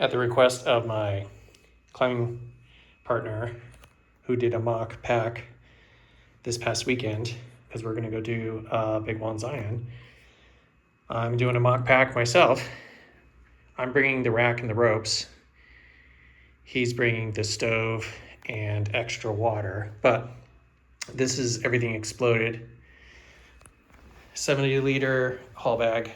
At the request of my climbing partner, who did a mock pack this past weekend, because we're gonna go do bigwall in Zion, I'm doing a mock pack myself. I'm bringing the rack and the ropes. He's bringing the stove and extra water, but this is everything exploded. 70-liter haul bag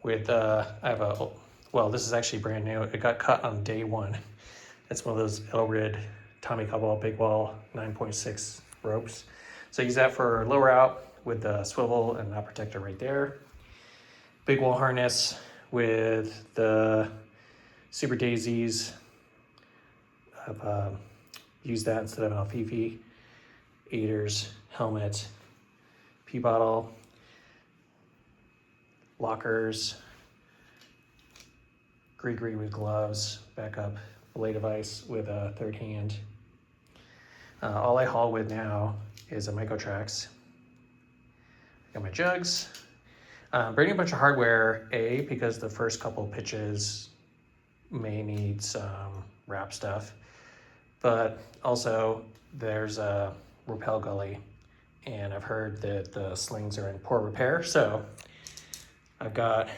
with, I have a, well, this is actually brand new. It got cut on day one. It's one of those Elrid Tommy Caldwell bigwall 9.6 ropes. So I use that for lower out with the swivel and knot protector right there. Big wall harness with the Super Daisies. I've used that instead of an alfifi. Aiders, helmet, pee bottle, lockers, gree with gloves, backup belay device with a third hand. All I haul with now is a Microtrax. I got my jugs. Bringing a bunch of hardware, because the first couple pitches may need some wrap stuff, but also there's a rappel gully, and I've heard that the slings are in poor repair, so I've got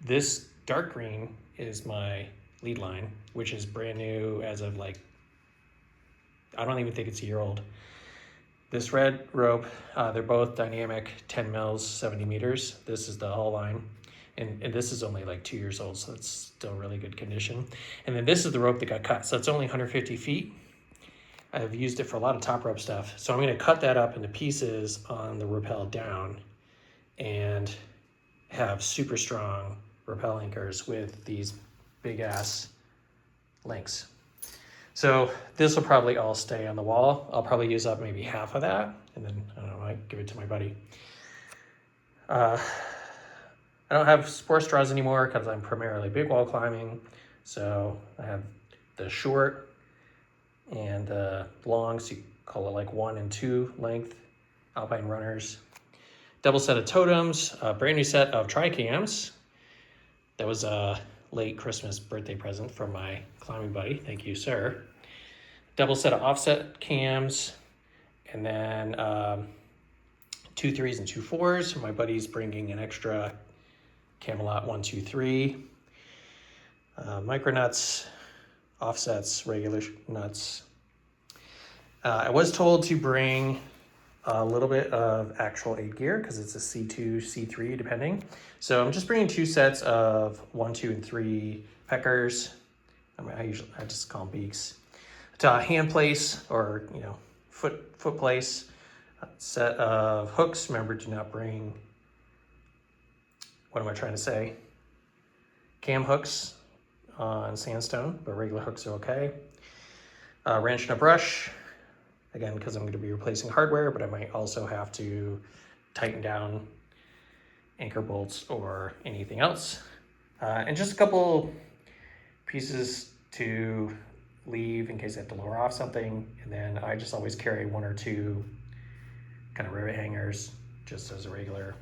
this dark green is my lead line, which is brand new as of like, I don't even think it's a year old. This red rope, they're both dynamic 10 mils, 70 meters. This is the haul line. And this is only like 2 years old, so it's still really good condition. And then this is the rope that got cut. So it's only 150 feet. I've used it for a lot of top rope stuff. So I'm gonna cut that up into pieces on the rappel down and have super strong rappel anchors with these big ass links. So this will probably all stay on the wall. I'll probably use up maybe half of that, and then I don't know, I give it to my buddy. I don't have sport straws anymore because I'm primarily big wall climbing. So I have the short and the long, so you call it like 1 and 2 length alpine runners. Double set of totems, a brand new set of tri-cams. That was a late Christmas birthday present from my climbing buddy. Thank you, sir. Double set of offset cams, and then 2 3s and 2 4s. My buddy's bringing an extra Camelot 1 2 3. Micro nuts, offsets, regular nuts. I was told to bring a little bit of actual aid gear because it's a C2, C3 depending. So I'm just bringing 2 sets of 1, 2, and 3 peckers. I just call them beaks. To hand place or foot place. A set of hooks. Remember, do not bring. What am I trying to say? Cam hooks on sandstone, but regular hooks are okay. Wrench and a brush. Again, because I'm going to be replacing hardware, but I might also have to tighten down anchor bolts or anything else. And just a couple pieces to leave in case I have to lower off something. And then I just always carry 1 or 2 kind of rivet hangers just as a regular.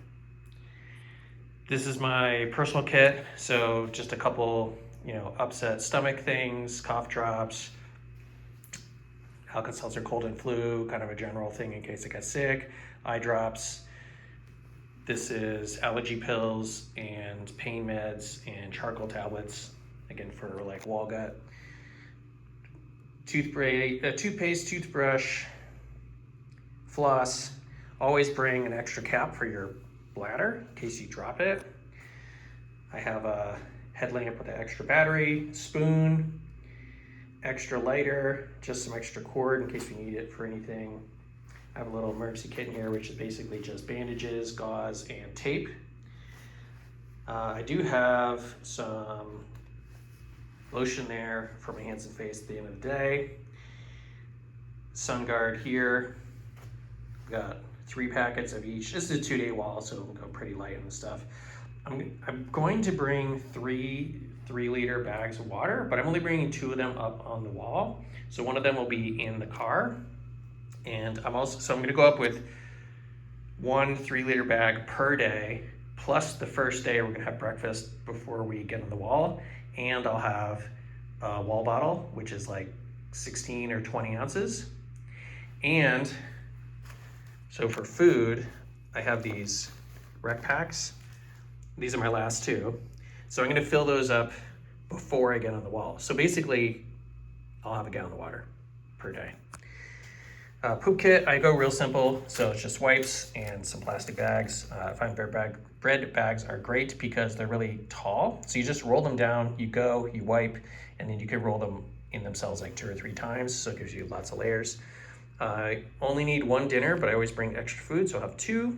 This is my personal kit. So just a couple, upset stomach things, cough drops, Alka-Seltzer cold and flu, kind of a general thing in case I get sick, eye drops. This is allergy pills and pain meds and charcoal tablets, again for like wall gut. Toothpaste, toothbrush, floss. Always bring an extra cap for your bladder in case you drop it. I have a headlamp with an extra battery, spoon, extra lighter, just some extra cord in case we need it for anything. I have a little emergency kit in here, which is basically just bandages, gauze, and tape. I do have some lotion there for my hands and face at the end of the day. Sun guard here. I've got 3 packets of each. This is a 2-day wall, so it'll go pretty light on the stuff. I'm going to bring 3 3-liter bags of water, but I'm only bringing 2 of them up on the wall. So one of them will be in the car. And I'm going to go up with 1 3-liter bag per day, plus the first day we're gonna have breakfast before we get on the wall, and I'll have a wall bottle, which is like 16 or 20 ounces. And so for food, I have these rec packs. These are my last two. So I'm gonna fill those up before I get on the wall. So basically, I'll have a gallon of water per day. Poop kit, I go real simple. So it's just wipes and some plastic bags. I find bread bags are great because they're really tall. So you just roll them down, you go, you wipe, and then you can roll them in themselves like 2 or 3 times. So it gives you lots of layers. I only need 1 dinner, but I always bring extra food, so I'll have 2.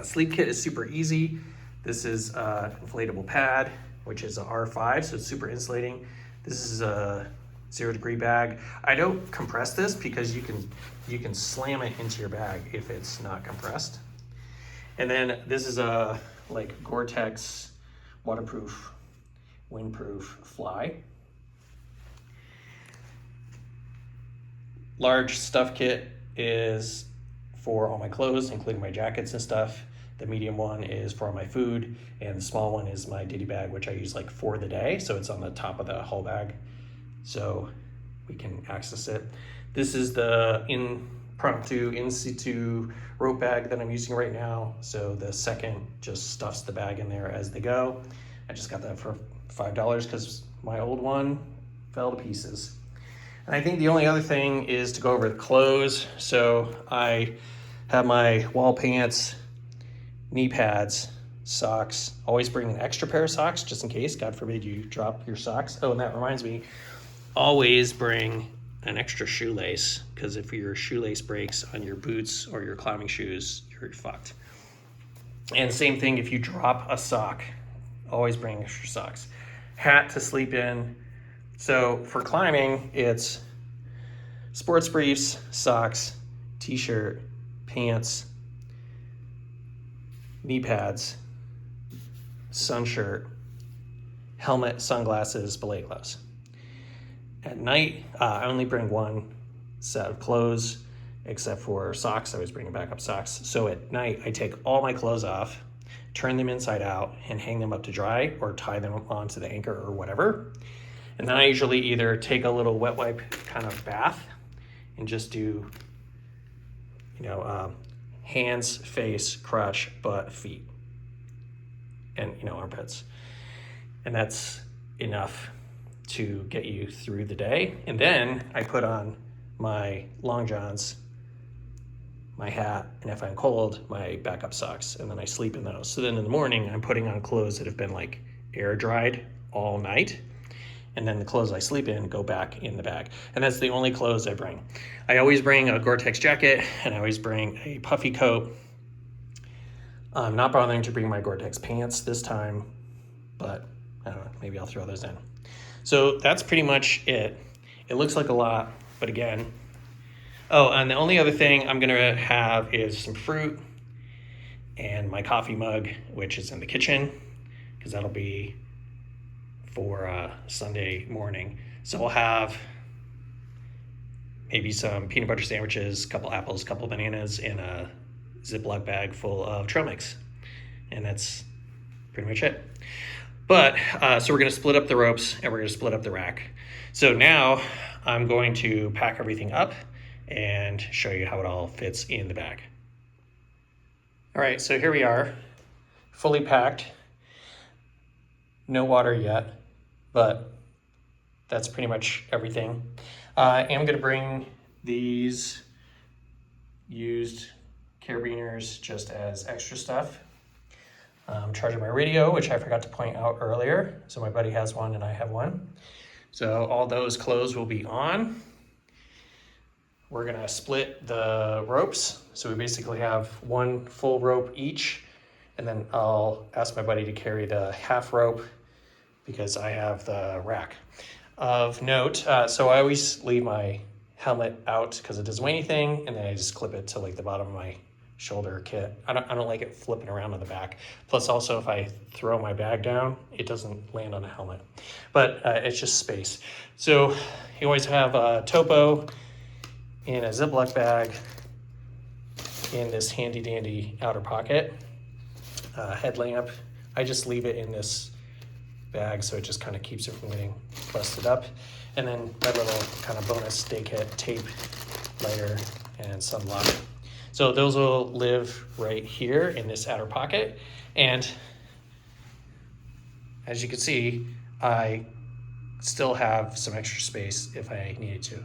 Sleep kit is super easy. This is an inflatable pad, which is a R5, so it's super insulating. This is a 0-degree bag. I don't compress this because you can slam it into your bag if it's not compressed. And then this is a like Gore-Tex waterproof, windproof fly. Large stuff kit is for all my clothes, including my jackets and stuff. The medium one is for all my food, and the small one is my ditty bag, which I use like for the day. So it's on the top of the whole bag, so we can access it. This is the impromptu in situ rope bag that I'm using right now. So the second just stuffs the bag in there as they go. I just got that for $5 because my old one fell to pieces. And I think the only other thing is to go over the clothes. So I have my wall pants, knee pads, socks. Always bring an extra pair of socks just in case, God forbid you drop your socks. Oh, and that reminds me, always bring an extra shoelace, because if your shoelace breaks on your boots or your climbing shoes, you're fucked. And same thing if you drop a sock, always bring extra socks. Hat to sleep in. So for climbing, it's sports briefs, socks, t-shirt, pants, knee pads, sun shirt, helmet, sunglasses, belay gloves. At night, I only bring 1 set of clothes, except for socks. I always bring backup socks. So at night, I take all my clothes off, turn them inside out, and hang them up to dry or tie them onto the anchor or whatever. And then I usually either take a little wet wipe kind of bath and just do, hands, face, crotch, butt, feet, and, armpits. And that's enough to get you through the day. And then I put on my long johns, my hat, and if I'm cold, my backup socks, and then I sleep in those. So then in the morning, I'm putting on clothes that have been like air dried all night. And then the clothes I sleep in go back in the bag. And that's the only clothes I bring. I always bring a Gore-Tex jacket, and I always bring a puffy coat. I'm not bothering to bring my Gore-Tex pants this time, but I don't know, maybe I'll throw those in. So that's pretty much it. It looks like a lot, but again. Oh, and the only other thing I'm gonna have is some fruit and my coffee mug, which is in the kitchen, because that'll be for Sunday morning. So we'll have maybe some peanut butter sandwiches, a couple apples, a couple bananas, and a Ziploc bag full of trail mix. And that's pretty much it. But, so we're gonna split up the ropes and we're gonna split up the rack. So now I'm going to pack everything up and show you how it all fits in the bag. All right, so here we are, fully packed. No water yet, but that's pretty much everything. I am gonna bring these used carabiners just as extra stuff. I'm charging my radio, which I forgot to point out earlier. So my buddy has one and I have one. So all those clothes will be on. We're gonna split the ropes. So we basically have 1 full rope each, and then I'll ask my buddy to carry the half rope because I have the rack. Of note, so I always leave my helmet out because it doesn't weigh anything, and then I just clip it to like the bottom of my shoulder kit. I don't like it flipping around on the back. Plus also if I throw my bag down, it doesn't land on a helmet. But it's just space. So you always have a topo in a Ziploc bag in this handy dandy outer pocket. headlamp. I just leave it in this bag so it just kind of keeps it from getting busted up. And then my little kind of bonus stay kit, tape, lighter, and sunblock. So those will live right here in this outer pocket. And as you can see, I still have some extra space if I needed to.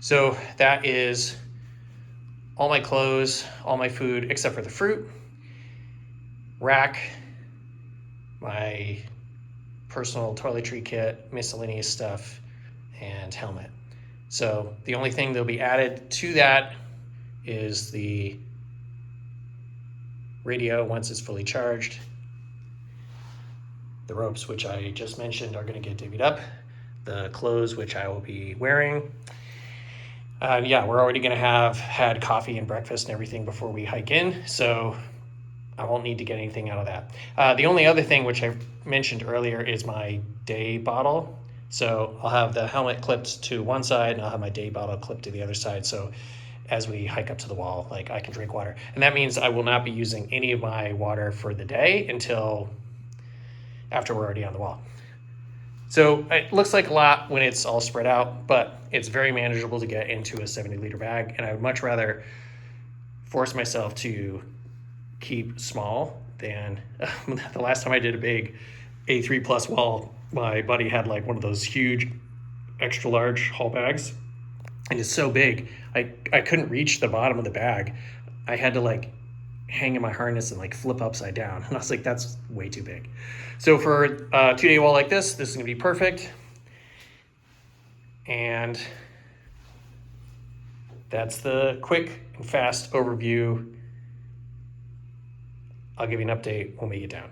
So that is all my clothes, all my food, except for the fruit, rack, my personal toiletry kit, miscellaneous stuff, and helmet. So the only thing that'll be added to that is the radio once it's fully charged. The ropes, which I just mentioned, are going to get divvied up. The clothes, which I will be wearing. Yeah, we're already going to have had coffee and breakfast and everything before we hike in, so I won't need to get anything out of that. The only other thing, which I mentioned earlier, is my day bottle. So I'll have the helmet clipped to one side and I'll have my day bottle clipped to the other side. So as we hike up to the wall, like, I can drink water. And that means I will not be using any of my water for the day until after we're already on the wall. So it looks like a lot when it's all spread out, but it's very manageable to get into a 70-liter bag. And I would much rather force myself to keep small than the last time I did a big A3 plus wall, my buddy had like one of those huge extra large haul bags, and it's so big I couldn't reach the bottom of the bag. I had to like hang in my harness and like flip upside down, and I was like, that's way too big. So for a 2-day wall like this is gonna be perfect. And that's the quick and fast overview. I'll give you an update when we get down.